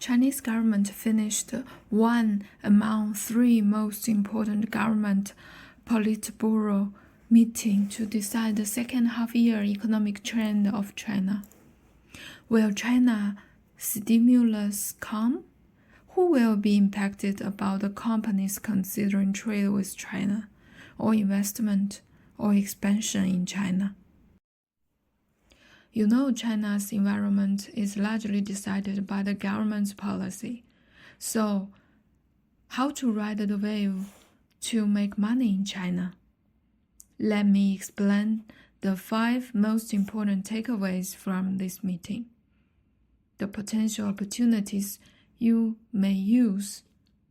Chinese government finished one among three most important government Politburo meeting to decide the second half-year economic trend of China. Will China stimulus come? Who will be impacted about the companies considering trade with China, or investment, or expansion in China? You know, China's environment is largely decided by the government's policy. So, how to ride the wave to make money in China? Let me explain the 5 most important takeaways from this meeting. The potential opportunities you may use.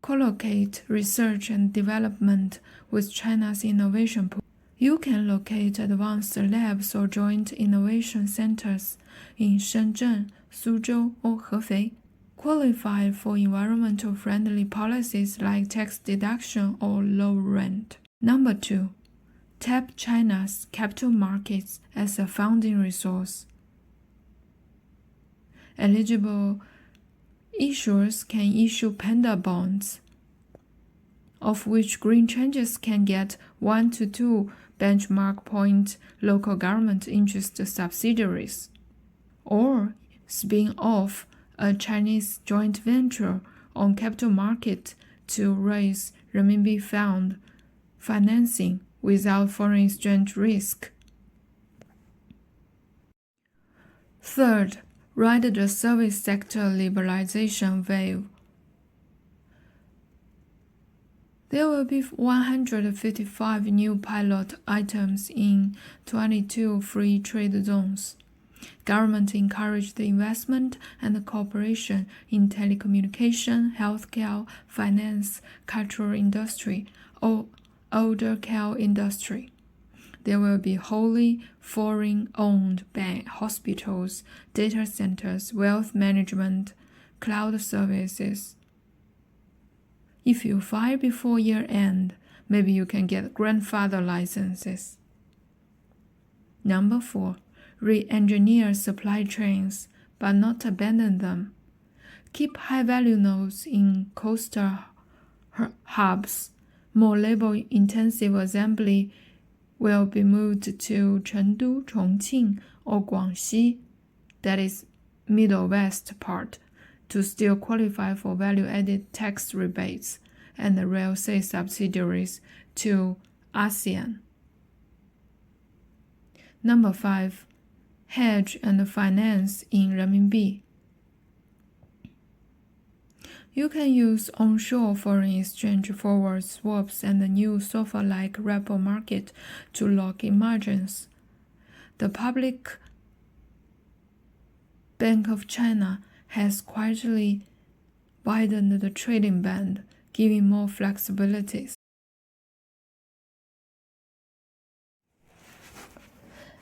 Co-locate research and development with China's innovation pool. You can locate advanced labs or joint innovation centers in Shenzhen, Suzhou, or Hefei. Qualify for environmental friendly policies like tax deduction or low rent. Number 2. Tap China's capital markets as a funding resource. Eligible issuers can issue panda bonds, of which green changes can get 1 to 2 benchmark point local government interest subsidiaries, or spin off a Chinese joint venture on capital market to raise renminbi fund financing without foreign exchange risk. Third, ride the service sector liberalization wave. There will be 155 new pilot items in 22 free trade zones. Government encouraged the investment and cooperation in telecommunication, healthcare, finance, cultural industry, or older care industry. There will be wholly foreign-owned bank, hospitals, data centers, wealth management, cloud services. If you file before year-end, maybe you can get grandfather licenses. Number 4. Re-engineer supply chains, but not abandon them. Keep high-value nodes in coastal hubs. More labor-intensive assembly will be moved to Chengdu, Chongqing, or Guangxi, that is Middle West part, to still qualify for value-added tax rebates and rail estate subsidiaries to ASEAN. Number 5. Hedge and finance in renminbi. You can use onshore foreign exchange forward swaps and the new SOFR-like repo market to lock in margins. The Public Bank of China has quietly widened the trading band, giving more flexibilities.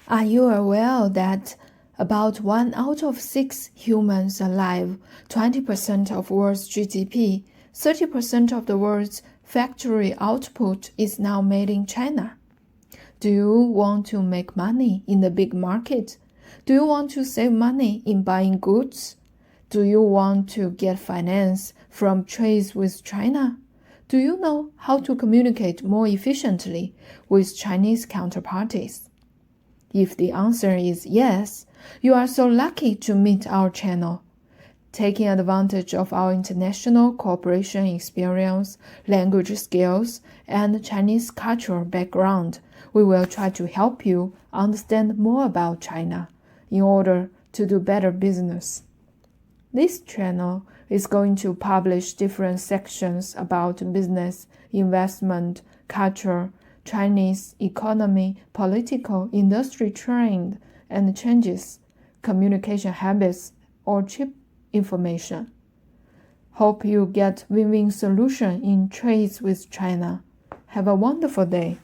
Are you aware that about 1 out of 6 humans alive, 20% of world's GDP, 30% of the world's factory output is now made in China? Do you want to make money in the big market? Do you want to save money in buying goods? Do you want to get finance from trades with China? Do you know how to communicate more efficiently with Chinese counterparties? If the answer is yes, you are so lucky to meet our channel. Taking advantage of our international cooperation experience, language skills, and Chinese cultural background, we will try to help you understand more about China in order to do better business. This channel is going to publish different sections about business, investment, culture, Chinese economy, political, industry trend, and changes, communication habits, or cheap information. Hope you get win-win solution in trades with China. Have a wonderful day.